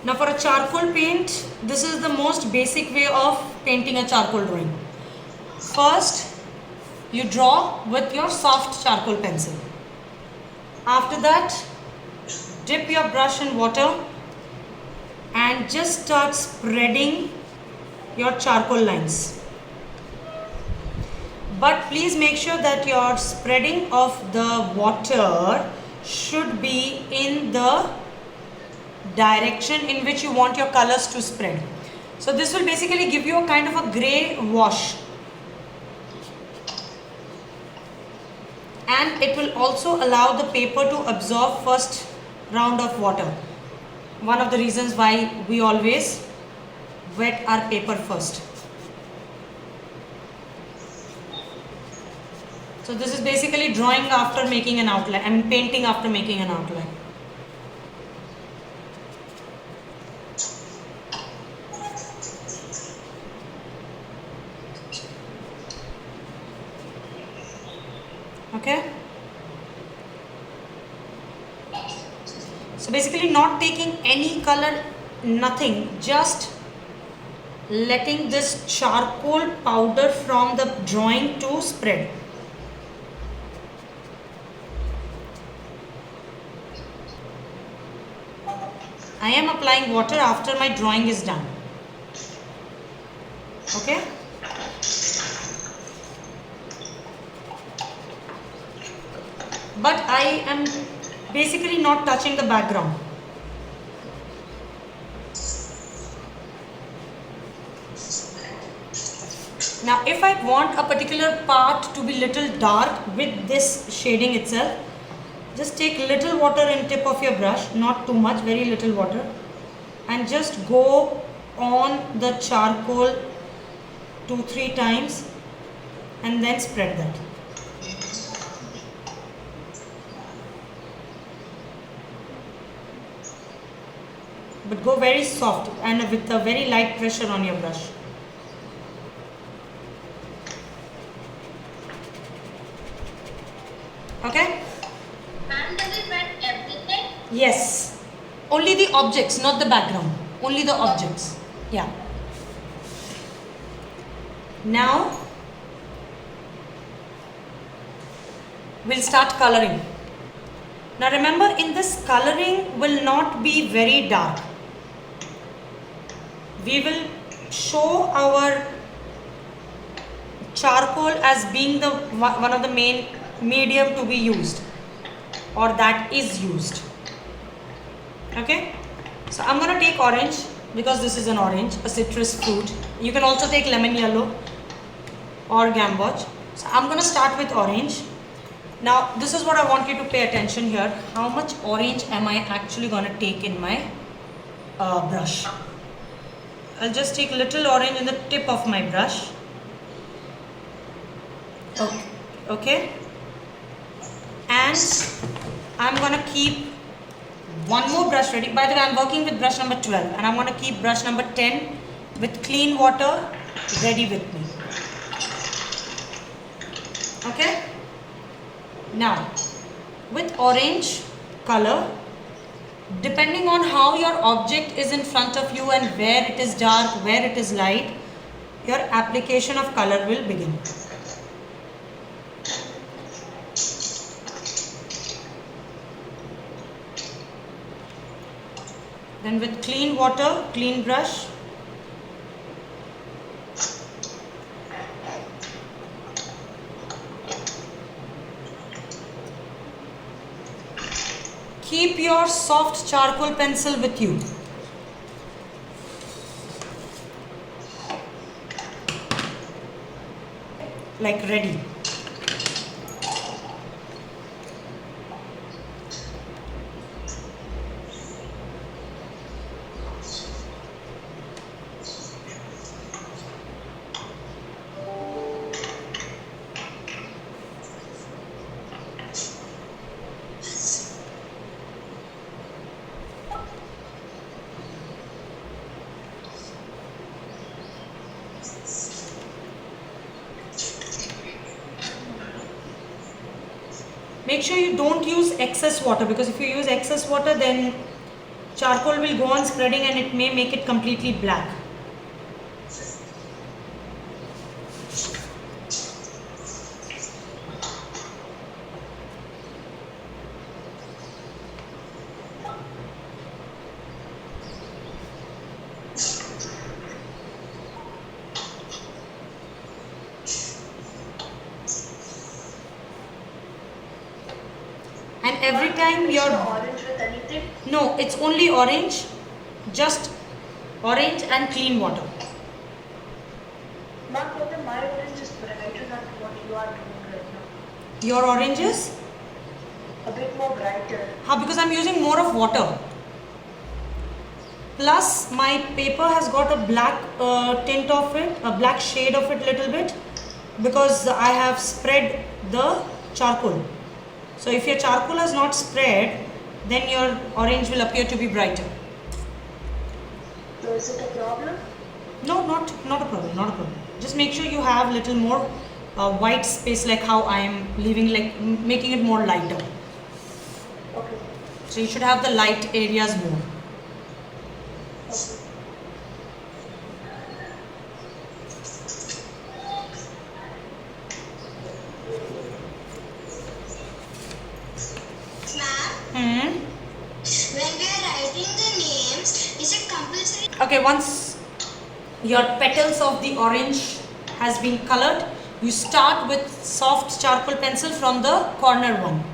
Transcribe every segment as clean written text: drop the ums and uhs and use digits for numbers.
Now for a charcoal paint, this is the most basic way of painting a charcoal drawing. First, you draw with your soft charcoal pencil. After that, dip your brush in water and just start spreading your charcoal lines. But please make sure that your spreading of the water should be in the direction in which you want your colors to spread. So this will basically give you a kind of a grey wash. And it will also allow the paper to absorb first round of water. One of the reasons why we always wet our paper first. So this is basically drawing after making an outline and painting after making an outline. Okay. So basically not taking any color, nothing, just letting this charcoal powder from the drawing to spread. I am applying water after my drawing is done. Okay. But I am basically not touching the background. Now if I want a particular part to be little dark with this shading itself, just take little water in tip of your brush, not too much, very little water, and just go on the charcoal 2-3 times and then spread that. But go very soft and with a very light pressure on your brush. Okay? And does it wet everything? Yes. Only the objects, not the background. Only the objects. Yeah. Now, we'll start coloring. Now remember, in this coloring will not be very dark. We will show our charcoal as being the one of the main medium to be used, or that is used. Okay, so I'm gonna take orange because this is an orange, a citrus fruit. You can also take lemon yellow or gamboge. So I'm gonna start with orange. Now this is what I want you to pay attention here. How much orange am I actually gonna take in my brush? I'll just take little orange in the tip of my brush. Okay. Okay. And I'm gonna keep one more brush ready. By the way, I'm working with brush number 12 and I'm gonna keep brush number 10 with clean water ready with me. Okay. Now, with orange color, depending on how your object is in front of you and where it is dark, where it is light, your application of color will begin. Then with clean water, clean brush, keep your soft charcoal pencil with you. Like ready. Make sure you don't use excess water, because if you use excess water then charcoal will go on spreading and it may make it completely black. And every time Is you're the orange with anything? no, it's only orange, just orange and clean water. Not whether my orange is brighter than what you are doing right now. Your oranges? A bit more brighter. How? Because I'm using more of water. Plus my paper has got a black tint of it, a black shade of it little bit, because I have spread the charcoal. So if your charcoal has not spread, then your orange will appear to be brighter. So is it a problem? No, not a problem, not a problem. Just make sure you have little more white space, like how I am leaving, like making it more lighter. Okay. So you should have the light areas more. Okay. Ma'am, Hmm. when we are writing the names, is it compulsory? Okay, once your petals of the orange has been colored, you start with soft charcoal pencil from the corner one.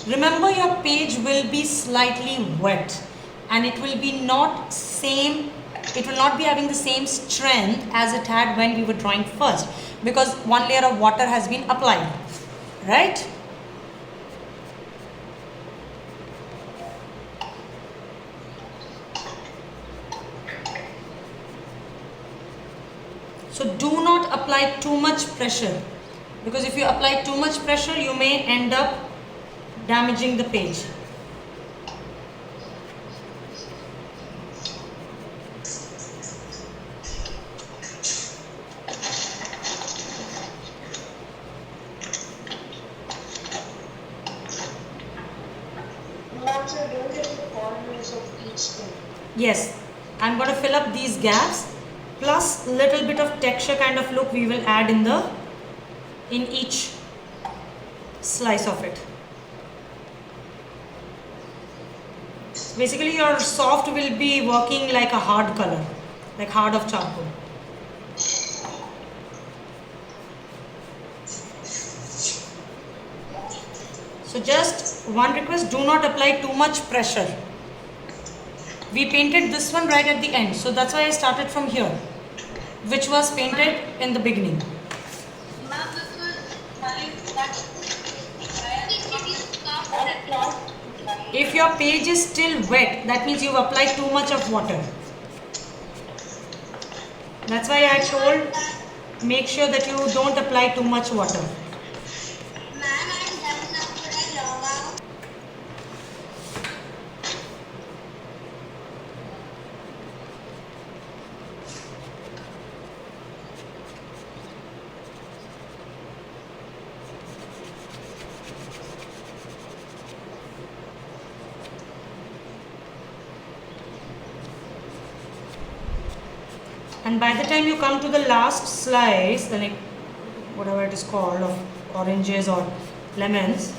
Remember, your page will be slightly wet and it will be not same, it will not be having the same strength as it had when we were drawing first, because one layer of water has been applied, right? So do not apply too much pressure, because if you apply too much pressure, you may end up damaging the page. Ma'am, sir, don't get the corners of each thing. Yes, I'm going to fill up these gaps, plus little bit of texture kind of look we will add in each slice of it. Basically your soft will be working like a hard color, like hard of charcoal. So just one request, do not apply too much pressure. We painted this one right at the end, so that's why I started from here, which was painted in the beginning. Ma'am, this was If your page is still wet, that means you've applied too much of water. That's why I told, make sure that you don't apply too much water. Ma'am, I'm done now. Could I log out? And by the time you come to the last slice, like whatever it is called, of oranges or lemons,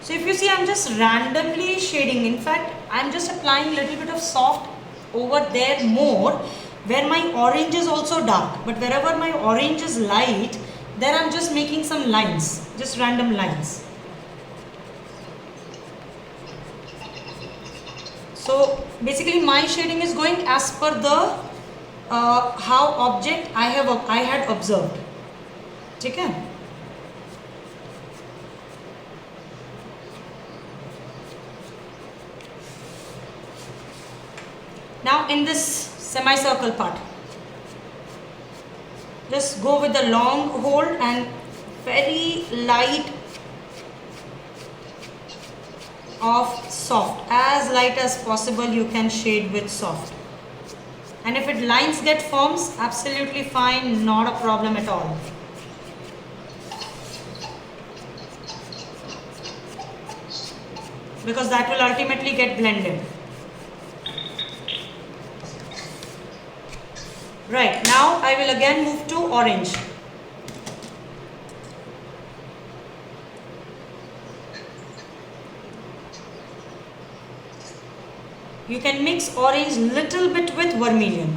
so if you see, I'm just randomly shading. In fact, I'm just applying a little bit of soft over there more, where my orange is also dark, but wherever my orange is light, there I'm just making some lines, just random lines. So basically my shading is going as per the how object I had observed. Okay? Now in this semicircle part, just go with the long hold and very light of soft, as light as possible you can shade with soft. And if it lines get forms, absolutely fine, not a problem at all. Because that will ultimately get blended. Right, now I will again move to orange. You can mix orange little bit with vermilion.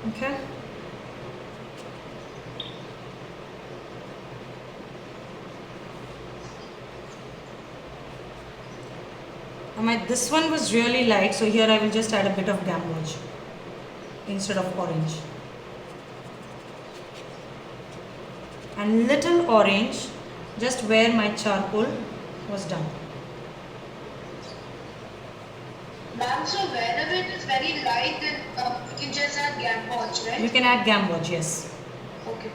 Okay. This one was really light, so here I will just add a bit of gamboge instead of orange. And little orange just where my charcoal was done. Ma'am, so wherever it is very light, then we can just add gamboge, right? You can add gamboge, yes. Okay.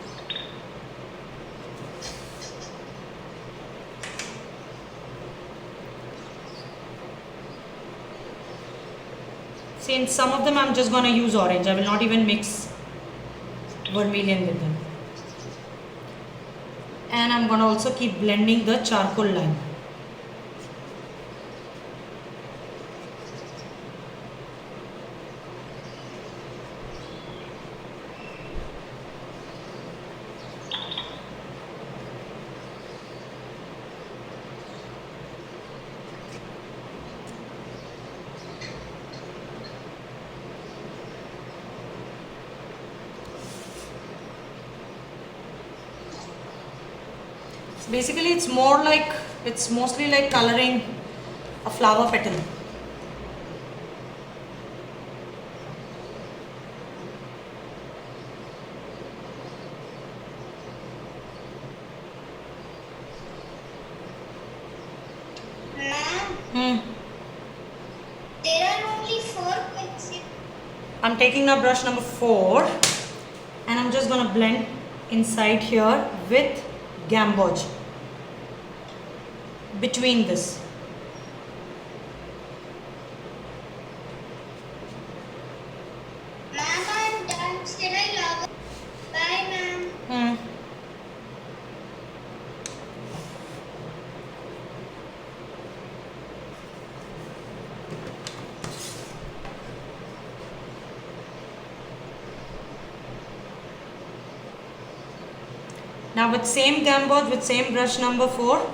See, in some of them I'm just going to use orange. I will not even mix vermilion with them. And I'm going to also keep blending the charcoal line. Basically, it's mostly like coloring a flower petal. Ma'am, there are only 4 pixels. I'm taking now brush number 4 and I'm just going to blend inside here with gamboge between this. Ma'am, I'm done. Still I log. Bye, ma'am. Now with same gamboge, with same brush number 4,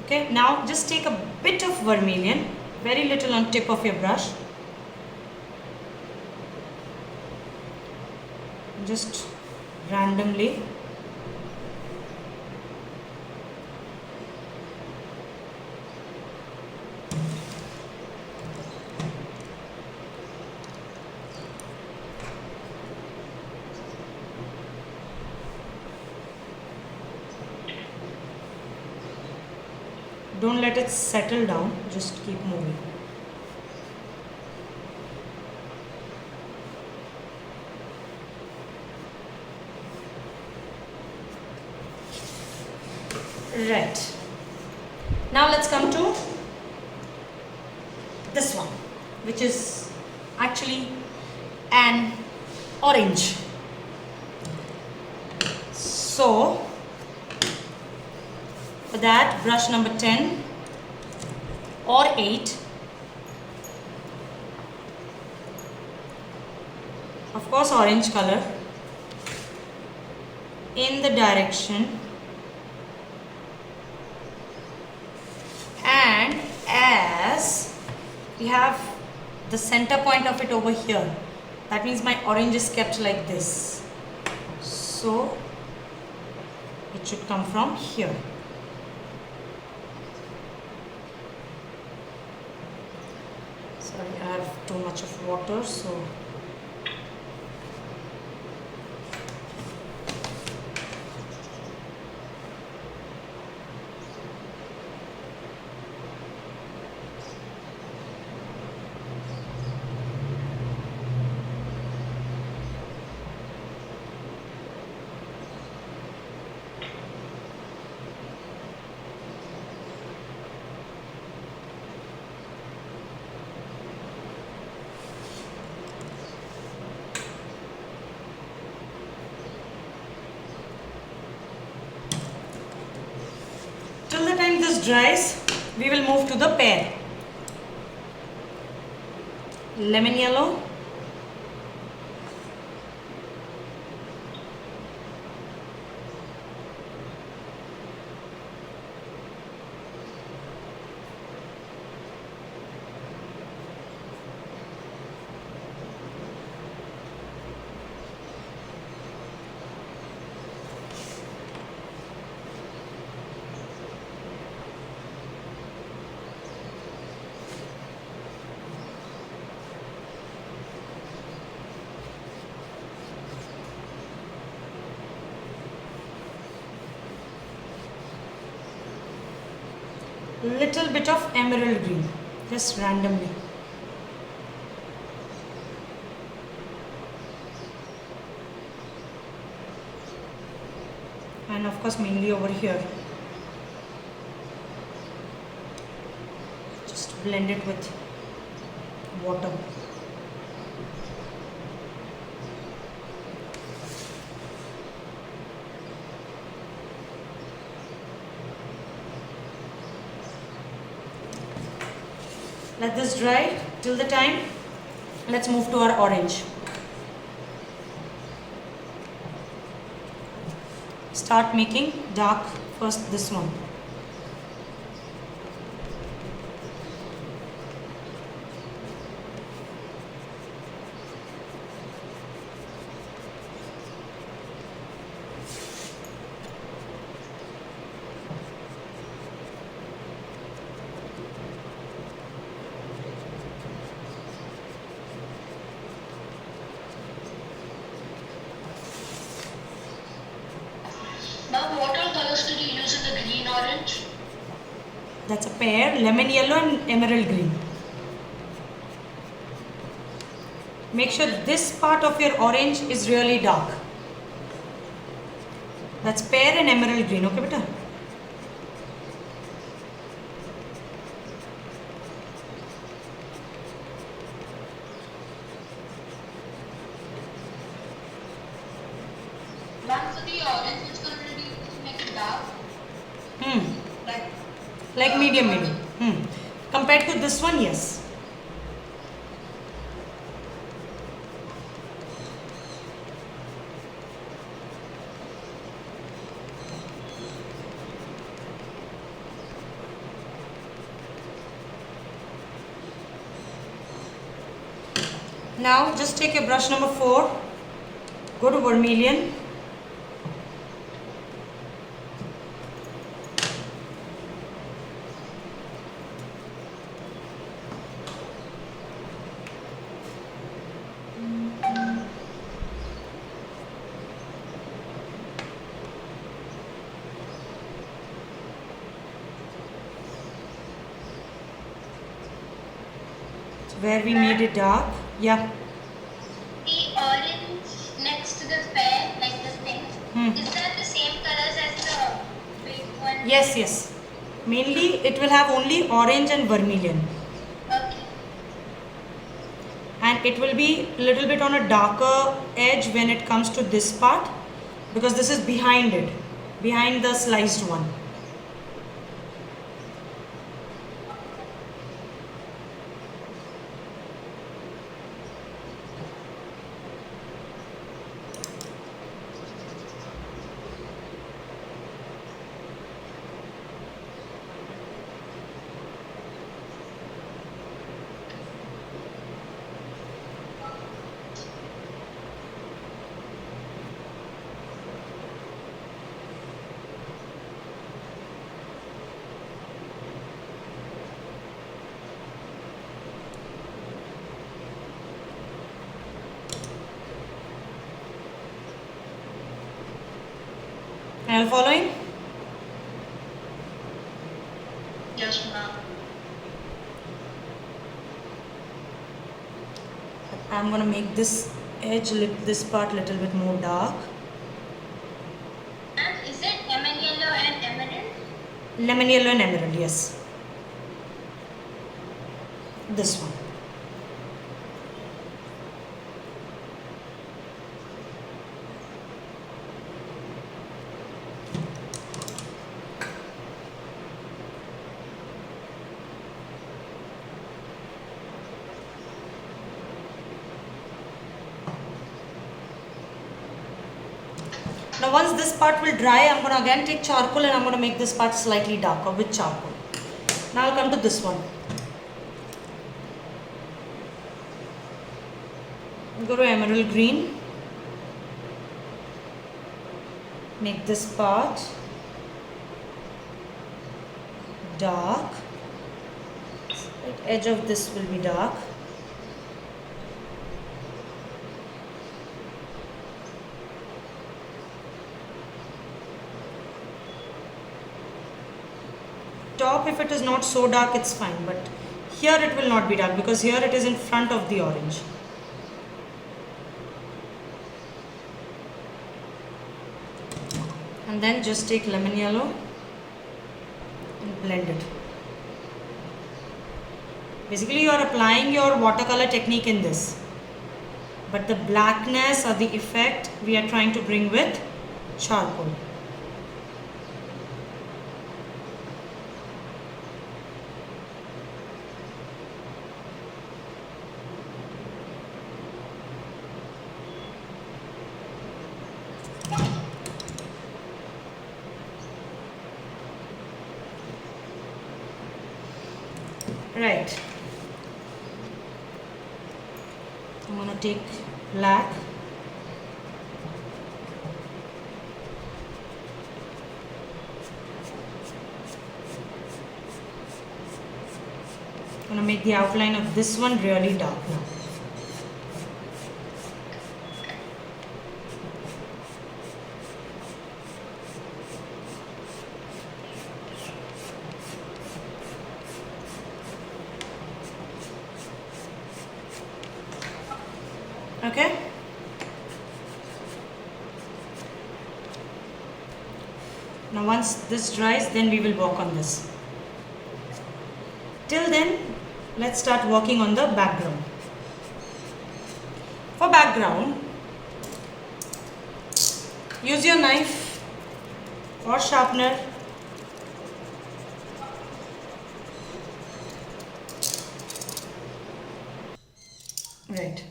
okay, now just take a bit of vermilion, very little on tip of your brush. Just randomly. Don't let it settle down, just keep moving. Right. Now let's come to this one, which is actually an orange. So, for that, brush number 10 or 8. Of course, orange color. in the direction, and as we have the center point of it over here, that means my orange is kept like this. So it should come from here. Sorry, I have too much of water, so till the time this dries, we will move to the pear. Lemon yellow, little bit of emerald green, just randomly. And of course mainly over here. Just blend it with water. Let this dry. Till the time, let's move to our orange. Start making dark first, this one. Ma'am, what all colors did you use in the green orange? That's a pear, lemon yellow and emerald green. Make sure this part of your orange is really dark. That's pear and emerald green, okay beta? Ma'am, for the orange, which color did you use to make it dark? Like, Like medium. Compared to this one, yes. Now just take your brush number 4, go to vermilion, where we made it dark. Yeah. The orange next to the pear, like this thing, is that the same colors as the big one? Yes. Mainly it will have only orange and vermilion. Okay. And it will be a little bit on a darker edge when it comes to this part, because this is behind it, behind the sliced one. Are you following? Yes, ma'am. I'm gonna make this edge, this part little bit more dark. And is it lemon yellow and emerald? Lemon yellow and emerald, yes. This one. Now once this part will dry, I'm going to again take charcoal and I'm going to make this part slightly darker with charcoal. Now I'll come to this one. Go to emerald green. Make this part dark. The edge of this will be dark. Top, if it is not so dark, it's fine, but here it will not be dark because here it is in front of the orange. And then just take lemon yellow and blend it. Basically you are applying your watercolor technique in this, but the blackness or the effect we are trying to bring with charcoal. Right. I'm going to take black. I'm going to make the outline of this one really dark now. Okay. Now once this dries, then we will work on this. Till then, let's start working on the background. For background, use your knife or sharpener. Right.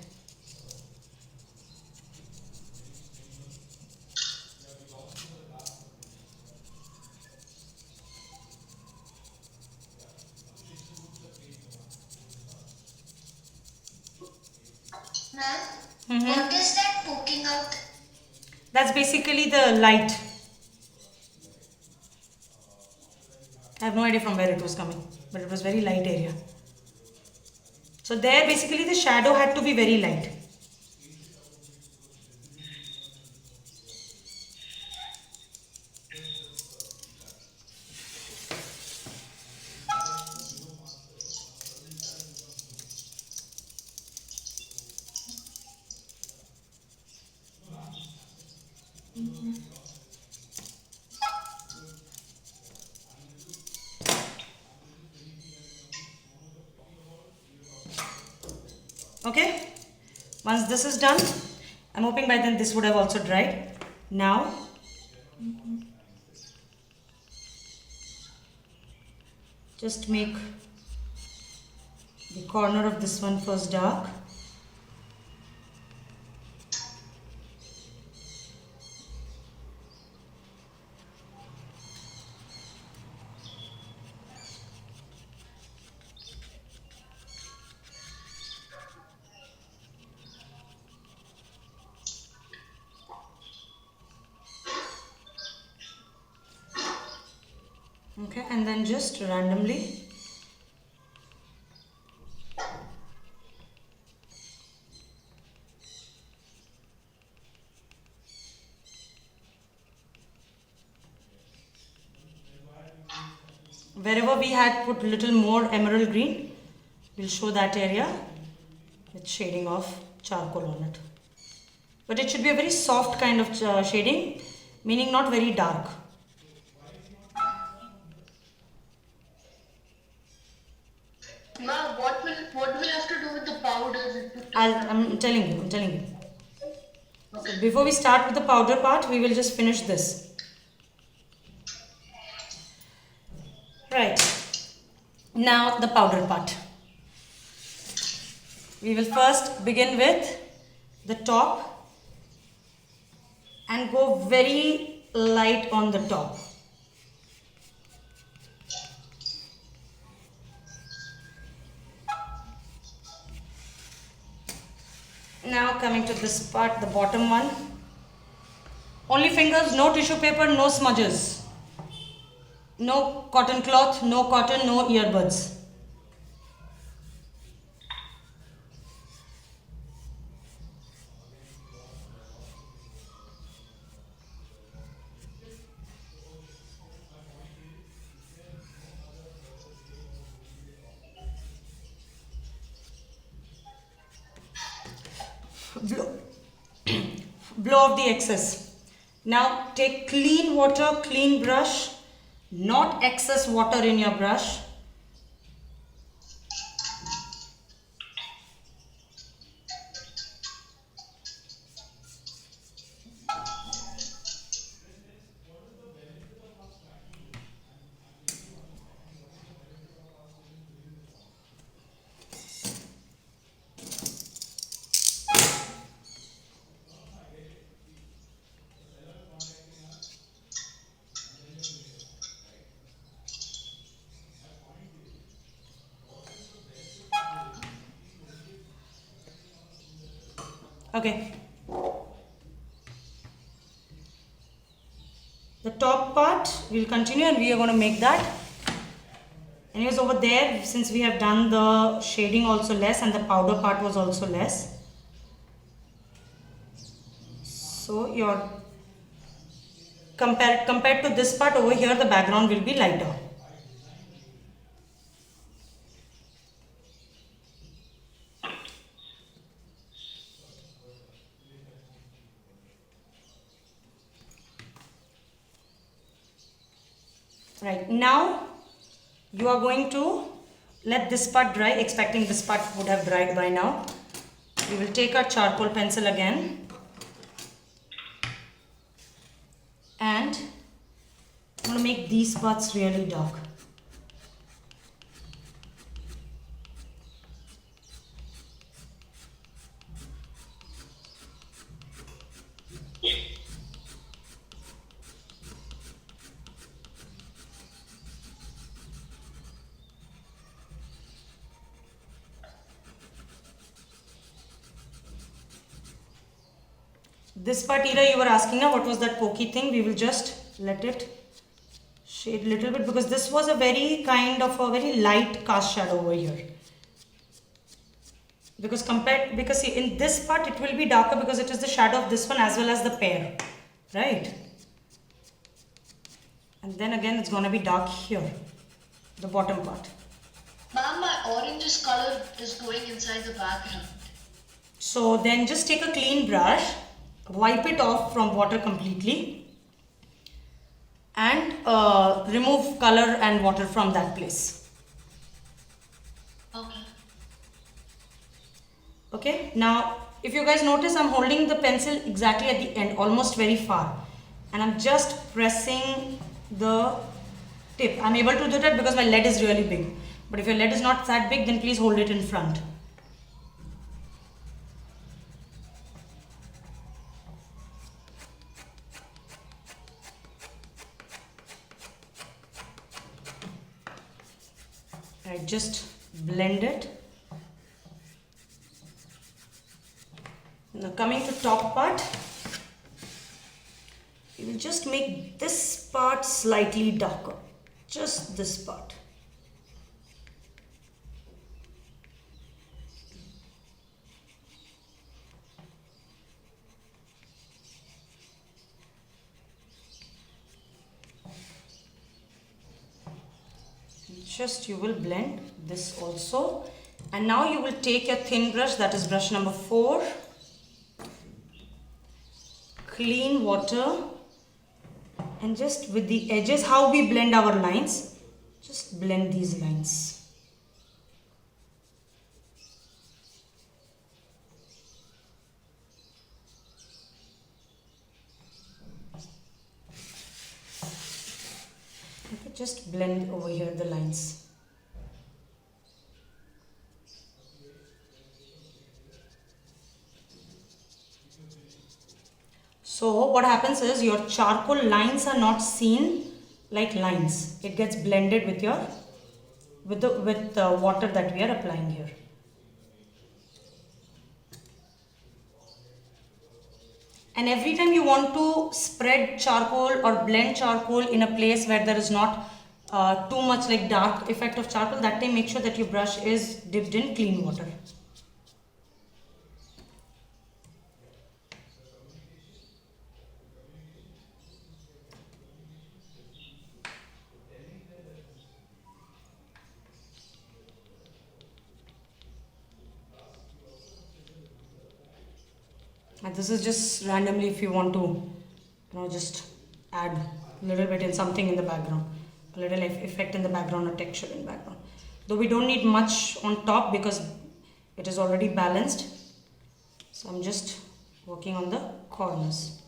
Ma'am, what is that poking out? That's basically the light. I have no idea from where it was coming, but it was very light area. So there basically the shadow had to be very light. Okay, once this is done, I'm hoping by then this would have also dried. Now just make the corner of this one first dark. Okay, and then just randomly wherever we had put little more emerald green, we'll show that area with shading of charcoal on it. But it should be a very soft kind of shading, meaning not very dark. Ma, what will have to do with the powders? I'm telling you. Okay. So before we start with the powder part, we will just finish this. Right. Now the powder part. We will first begin with the top and go very light on the top. Now coming to this part, the bottom one. Only fingers, no tissue paper, no smudges. No cotton cloth, no cotton, no earbuds. Blow off the excess. Now take clean water, clean brush, not excess water in your brush. Okay. The top part we'll continue and we are going to make that. Anyways, over there, since we have done the shading also less and the powder part was also less. So your compared to this part over here, the background will be lighter. Right, now you are going to let this part dry, expecting this part would have dried by now. We will take our charcoal pencil again and I'm going to make these parts really dark. This part, Ira, you were asking now what was that pokey thing. We will just let it shade a little bit because this was a very kind of a very light cast shadow over here. Because see, in this part it will be darker because it is the shadow of this one as well as the pear, right? And then again it's gonna be dark here, the bottom part. Ma'am, my orange color is going inside the background. So then just take a clean brush, wipe it off from water completely and remove color and water from that place. Okay. Okay, now if you guys notice, I'm holding the pencil exactly at the end, almost very far, and I'm just pressing the tip. I'm able to do that because my lead is really big, but if your lead is not that big, then please hold it in front. Right, just blend it. Now coming to top part, we will just make this part slightly darker, just this part. just you will blend this also. And now you will take your thin brush, that is brush number 4, clean water, and just with the edges, how we blend our lines, just blend these lines. Okay, just blend over here the lines. So what happens is your charcoal lines are not seen like lines. It gets blended with your with the water that we are applying here. And every time you want to spread charcoal or blend charcoal in a place where there is not too much like dark effect of charcoal, that time make sure that your brush is dipped in clean water. And this is just randomly if you want to, just add a little bit in something in the background, a little effect in the background or texture in the background. Though we don't need much on top because it is already balanced. So I'm just working on the corners.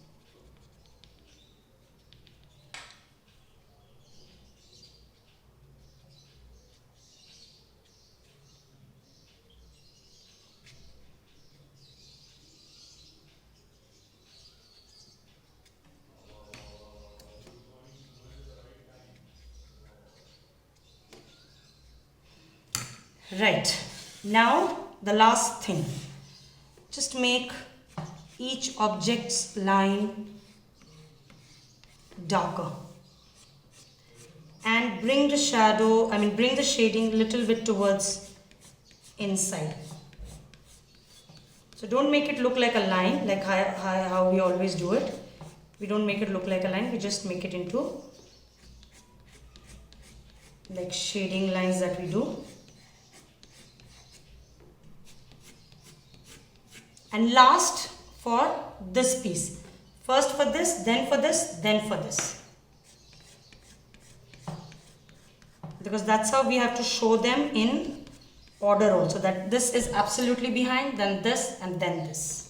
Right, now the last thing, just make each object's line darker and bring the bring the shading a little bit towards inside. So don't make it look like a line like how we always do it. We don't make it look like a line, we just make it into like shading lines that we do. And last for this piece. First for this, then for this, then for this. Because that's how we have to show them in order also. That this is absolutely behind, then this, and then this.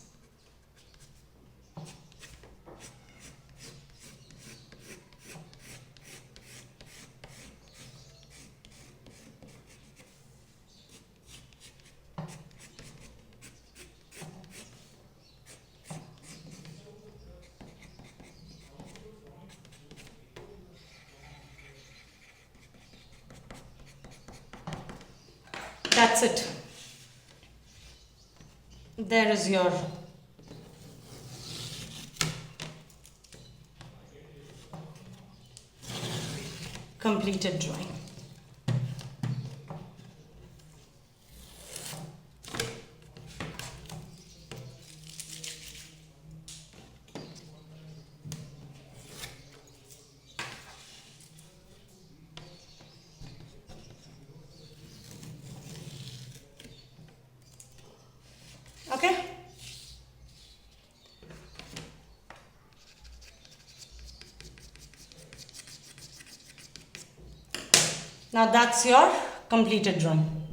That's it. There is your completed drawing. Okay. Now that's your completed drawing.